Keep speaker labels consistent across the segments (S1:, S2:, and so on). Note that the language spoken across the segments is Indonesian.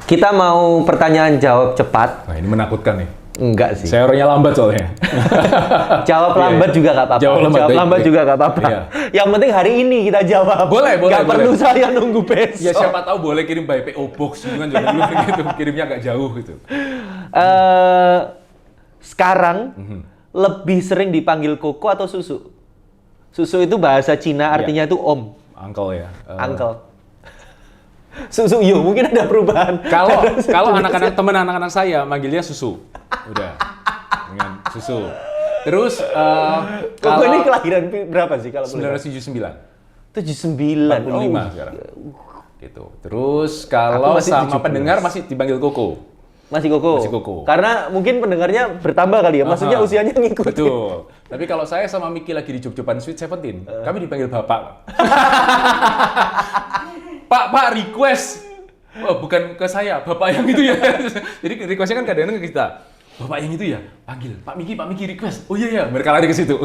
S1: Kita mau pertanyaan jawab cepat.
S2: Nah, ini menakutkan nih.
S1: Enggak sih.
S2: Saya orangnya lambat soalnya.
S1: Jawab lambat juga nggak apa-apa.
S2: Jawab lambat
S1: juga nggak apa-apa.
S2: Iya.
S1: Yang penting hari ini kita jawab.
S2: Boleh.
S1: Nggak perlu saya nunggu besok.
S2: Ya siapa tahu boleh kirim by PO Box juga kan dulu gitu. Kirimnya agak jauh gitu.
S1: Sekarang lebih sering dipanggil Koko atau Susu? Susu itu bahasa Cina artinya itu om.
S2: Uncle ya.
S1: Uncle. Susu yo mungkin ada perubahan.
S2: Kalau anak-anak teman anak-anak saya manggilnya Susu. Udah. Dengan Susu. Terus
S1: Koko ini kelahiran berapa sih kalau
S2: 1979.
S1: 79.
S2: 45 sekarang. Gitu. Terus kalau sama
S1: 17.
S2: pendengar masih dipanggil Koko.
S1: Masih Koko.
S2: Masih Koko.
S1: Karena mungkin pendengarnya bertambah kali ya. Maksudnya usianya ngikutin.
S2: Betul. Tapi kalau saya sama Miki lagi di Jogjoban Sweet 17, kami dipanggil Bapak. Pak, request. Oh, bukan ke saya, Bapak yang itu ya. Jadi requestnya kan kadang-kadang ke kita. Bapak yang itu ya, panggil. Pak Miki request. Oh iya, mereka lari ke situ.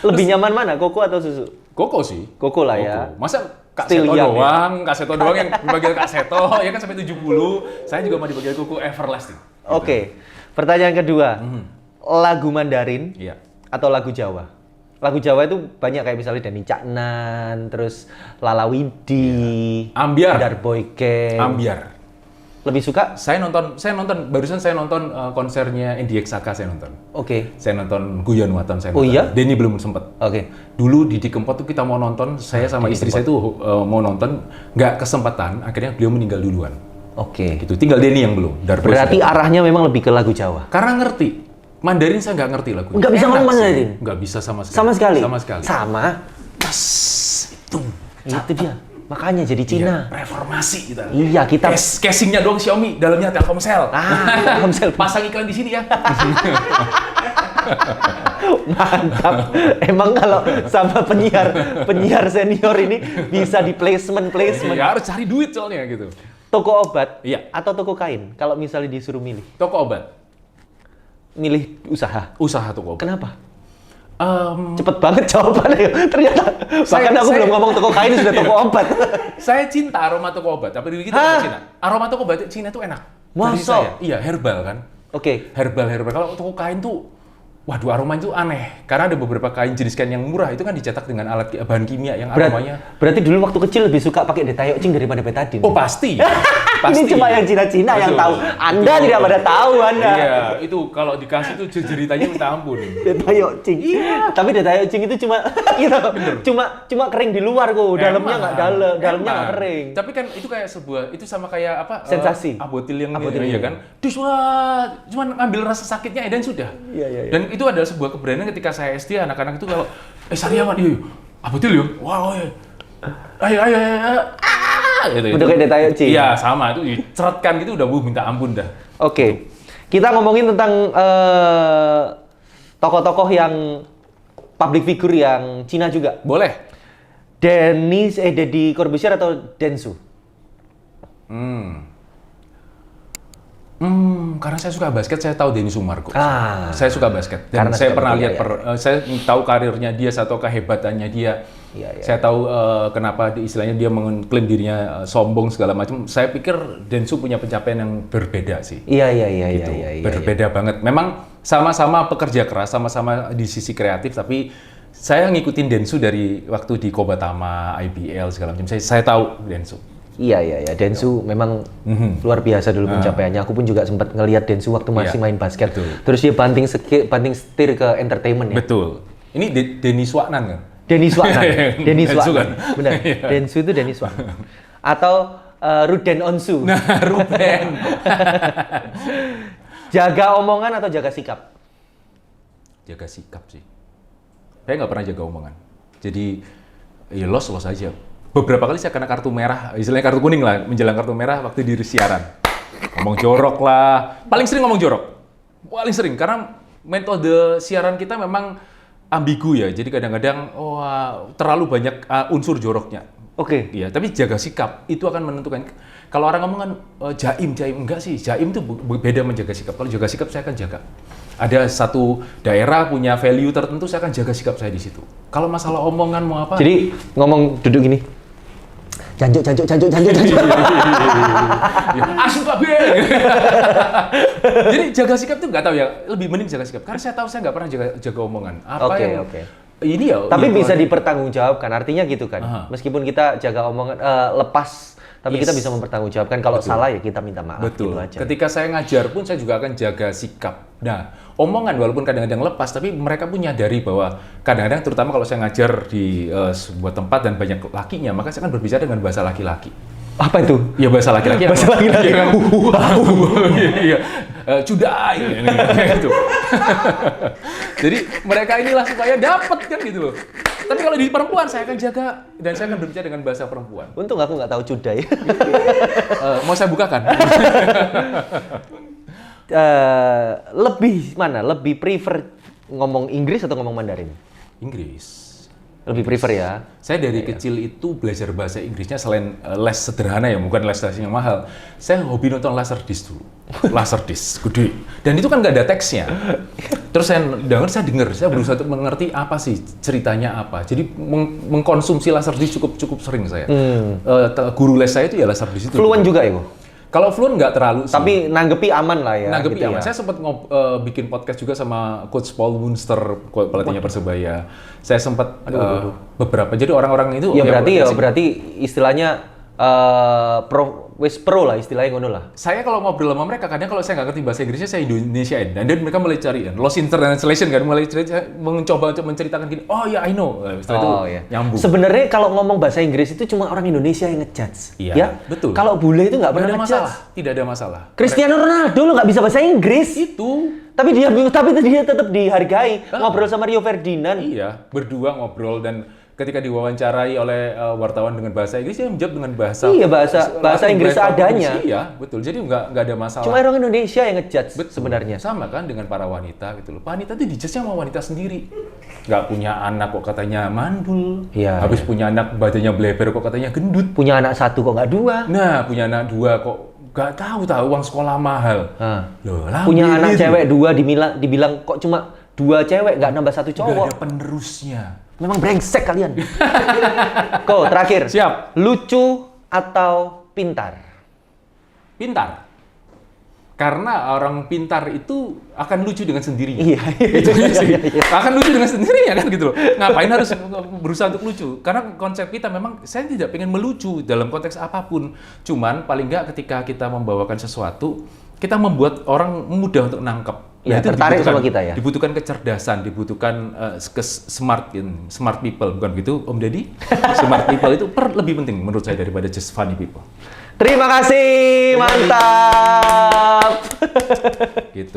S1: Lebih nyaman mana, Koko atau Susu?
S2: Koko sih.
S1: Koko lah ya.
S2: Masa Kak
S1: Still
S2: Seto
S1: young,
S2: doang, Kak Seto doang yang dipanggil Kak Seto, ya kan sampai 70. Saya juga mau dipanggil Koko everlasting. Gitu.
S1: Oke. Pertanyaan kedua. Lagu Mandarin
S2: Iya.
S1: atau lagu Jawa? Lagu Jawa itu banyak kayak misalnya Dani Caknan, terus Lala Widi,
S2: Ambiar.
S1: Darboyke.
S2: Ambiar.
S1: Lebih suka?
S2: Saya nonton barusan saya nonton konsernya NDX Saka saya nonton.
S1: Oke.
S2: Saya nonton Guyon Waton saya
S1: Oh
S2: nonton.
S1: iya?
S2: Denny belum sempet.
S1: Oke.
S2: Dulu di Kempot tuh kita mau nonton, saya sama istri saya tuh mau nonton, nggak kesempatan, akhirnya beliau meninggal duluan.
S1: Oke.
S2: Gitu. Tinggal Denny yang belum.
S1: Berarti arahnya memang lebih ke lagu Jawa.
S2: Karena ngerti. Mandarin saya nggak ngerti lagunya.
S1: Nggak bisa ngomong Mandarin?
S2: Nggak bisa sama sekali.
S1: Sama sekali?
S2: Sama sekali.
S1: Sama?
S2: Pas itu.
S1: Itu dia. Makanya jadi Cina.
S2: Iya, reformasi kita.
S1: Iya, kita...
S2: Casingnya doang Xiaomi, dalamnya Telkomsel.
S1: Telkomsel.
S2: Pasang iklan di sini ya.
S1: Mantap. Emang kalau sama penyiar senior ini bisa di placement.
S2: Ya harus cari duit soalnya gitu.
S1: Toko obat
S2: Iya.
S1: atau toko kain? Kalau misalnya disuruh milih.
S2: Toko obat.
S1: Milih usaha.
S2: Usaha toko obat.
S1: Kenapa? Cepet banget jawabannya. Ternyata bahkan aku belum ngomong toko kain sudah toko obat.
S2: Saya cinta aroma toko obat, tapi kita ke Cina. Aroma toko obat Cina itu enak. Dari
S1: Masa?
S2: saya. Iya, herbal kan.
S1: Oke.
S2: Herbal. Kalau toko kain tuh, waduh aroma itu aneh. Karena ada beberapa kain jenis kain yang murah itu kan dicetak dengan alat bahan kimia yang aromanya.
S1: Berarti dulu waktu kecil lebih suka pakai detayocing daripada betadine.
S2: Oh pasti.
S1: Ini cuma yang Cina-Cina yang tahu. Anda tidak pada tahu Anda.
S2: Iya, itu kalau dikasih tuh ceritanya minta ampun.
S1: Detayocing. Iya. Tapi detayocing itu cuma cuma kering di luar kok. Dalamnya nggak kering.
S2: Tapi kan itu kayak itu sama kayak apa?
S1: Sensasi.
S2: Abotil yang
S1: Abotil
S2: iya kan. Cuma ngambil rasa sakitnya dan sudah.
S1: Iya.
S2: Dan itu adalah sebuah keberanian ketika saya SD anak-anak itu kalau Sariawan iya, abotil yuk. Wow. Ayo. Gitu.
S1: Udah kayak detayocing.
S2: Iya, sama itu diceretkan gitu udah minta ampun dah.
S1: Oke. Kita ngomongin tentang tokoh-tokoh yang public figure yang Cina juga.
S2: Boleh.
S1: Deddy Corbuzier atau Densu?
S2: Karena saya suka basket, saya tahu Denny Sumargo. Saya suka basket. Dan
S1: Karena
S2: saya pernah
S1: betul,
S2: lihat, saya tahu karirnya dia, saya tahu kehebatannya dia.
S1: Iya.
S2: Saya tahu kenapa istilahnya dia mengklaim dirinya sombong segala macam. Saya pikir Densu punya pencapaian yang berbeda sih.
S1: Iya.
S2: Gitu. Berbeda banget. Memang sama-sama pekerja keras, sama-sama di sisi kreatif, tapi saya ngikutin Densu dari waktu di Kobatama, IBL segala macam. Saya tahu Densu.
S1: Iya. Densu memang luar biasa dulu pencapaiannya. Aku pun juga sempat ngelihat Densu waktu masih main basket.
S2: Betul.
S1: Terus dia banting setir ke entertainment ya.
S2: Betul. Ini Denny Swanan kan?
S1: Denny Swanan.
S2: Densu kan?
S1: Benar. Densu itu Denny Swanan. Atau Ruden Onsu.
S2: Nah, Ruben.
S1: Jaga omongan atau jaga sikap?
S2: Jaga sikap sih. Saya nggak pernah jaga omongan. Jadi, ya los aja. Beberapa kali saya kena kartu merah, istilahnya kartu kuning lah, menjelang kartu merah waktu di siaran. Ngomong jorok lah. Paling sering ngomong jorok. Paling sering, karena metode siaran kita memang ambigu ya. Jadi kadang-kadang terlalu banyak unsur joroknya.
S1: Oke.
S2: Iya, tapi jaga sikap itu akan menentukan. Kalau orang ngomong kan jaim enggak sih. Jaim itu beda menjaga sikap. Kalau jaga sikap saya akan jaga. Ada satu daerah punya value tertentu, saya akan jaga sikap saya di situ. Kalau masalah omongan mau apa?
S1: Jadi ngomong duduk gini. Jancuk.
S2: Asu babe. Jadi jaga sikap tuh nggak tahu ya, lebih mending jaga sikap. Karena saya tahu saya nggak pernah jaga omongan.
S1: Oke.
S2: Ini ya.
S1: Tapi
S2: ya,
S1: bisa dipertanggungjawabkan, artinya gitu kan. Meskipun kita jaga omongan lepas, tapi kita bisa mempertanggungjawabkan. Kalau salah ya kita minta maaf.
S2: Betul.
S1: Gitu aja.
S2: Ketika saya ngajar pun saya juga akan jaga sikap. Nah, omongan walaupun kadang-kadang lepas, tapi mereka pun nyadari bahwa kadang-kadang terutama kalau saya ngajar di sebuah tempat dan banyak lakinya, maka saya akan berbicara dengan bahasa laki-laki.
S1: Apa itu?
S2: Ya bahasa laki-laki.
S1: Bahasa laki-laki.
S2: Iya. Cudai gitu. Jadi mereka inilah supaya dapat kan gitu loh. Tapi kalau di perempuan saya akan jaga dan saya akan berbicara dengan bahasa perempuan.
S1: Untung aku nggak tahu cudai.
S2: Mau saya bukakan?
S1: Lebih prefer ngomong Inggris atau ngomong Mandarin?
S2: Inggris.
S1: Lebih prefer ya?
S2: Saya dari kecil itu belajar bahasa Inggrisnya selain les sederhana ya, bukan les yang mahal. Saya hobi nonton Laserdisc dulu. Laserdisc, gede. Dan itu kan nggak ada teksnya. Terus saya dengar, saya berusaha untuk mengerti apa sih ceritanya apa. Jadi mengkonsumsi Laserdisc cukup sering saya. Guru les saya itu ya Laserdisc itu.
S1: Fluent juga ya, Bu?
S2: Kalau fluent nggak terlalu sih.
S1: Tapi nanggepi aman lah ya.
S2: Nanggepi
S1: gitu
S2: aman.
S1: Ya.
S2: Saya sempat bikin podcast juga sama Coach Paul Munster, pelatihnya Persebaya. Saya sempat beberapa. Jadi orang-orang itu
S1: ya berarti istilahnya pro lah istilahnya ngono lah.
S2: Saya kalau ngobrol sama mereka kadang kalau saya nggak ngerti bahasa Inggrisnya saya Indonesiain dan dan mereka mulai cari lost in translation kan, mulai mencoba untuk menceritakan gini. Oh ya I know. Setelah itu nyambung.
S1: Sebenarnya kalau ngomong bahasa Inggris itu cuma orang Indonesia yang ngejudge.
S2: Iya,
S1: ya?
S2: Betul.
S1: Kalau bule itu nggak pernah
S2: ada
S1: ngejudge.
S2: masalah. Tidak ada masalah.
S1: Cristiano Ronaldo lo nggak bisa bahasa Inggris.
S2: Itu.
S1: Tapi dia tetap dihargai. Ngobrol sama Rio Ferdinand.
S2: Iya, berdua ngobrol dan ketika diwawancarai oleh wartawan dengan bahasa Inggris, dia menjawab dengan bahasa
S1: Inggris seadanya.
S2: Iya, betul. Jadi nggak ada masalah.
S1: Cuma orang Indonesia yang ngejudge sebenarnya.
S2: Sama kan dengan para wanita gitu loh. Wanita itu dijudge sama wanita sendiri. Nggak punya anak kok katanya mandul.
S1: Iya,
S2: Habis punya anak badannya bleber kok katanya gendut.
S1: Punya anak 1 kok nggak 2.
S2: Nah, punya anak 2 kok nggak tahu uang sekolah mahal. Loh,
S1: punya anak cewek 2 dibilang kok cuma 2 cewek nggak nambah 1 cowok.
S2: Nggak ada penerusnya.
S1: Memang brengsek kalian. Kok terakhir.
S2: Siap.
S1: Lucu atau pintar?
S2: Pintar. Karena orang pintar itu akan lucu dengan sendirinya.
S1: Iya.
S2: Itu sih. Akan lucu dengan sendirinya kan gitu loh. Ngapain harus berusaha untuk lucu? Karena konsep kita memang saya tidak pengen melucu dalam konteks apapun. Cuman paling nggak ketika kita membawakan sesuatu, kita membuat orang mudah untuk nangkep.
S1: Ya,
S2: itu
S1: tertarik sama kita ya.
S2: Dibutuhkan kecerdasan, dibutuhkan smart people, bukan begitu Om Deddy? Smart people itu lebih penting menurut saya daripada just funny people.
S1: Terima kasih, mantap.
S2: Gitu.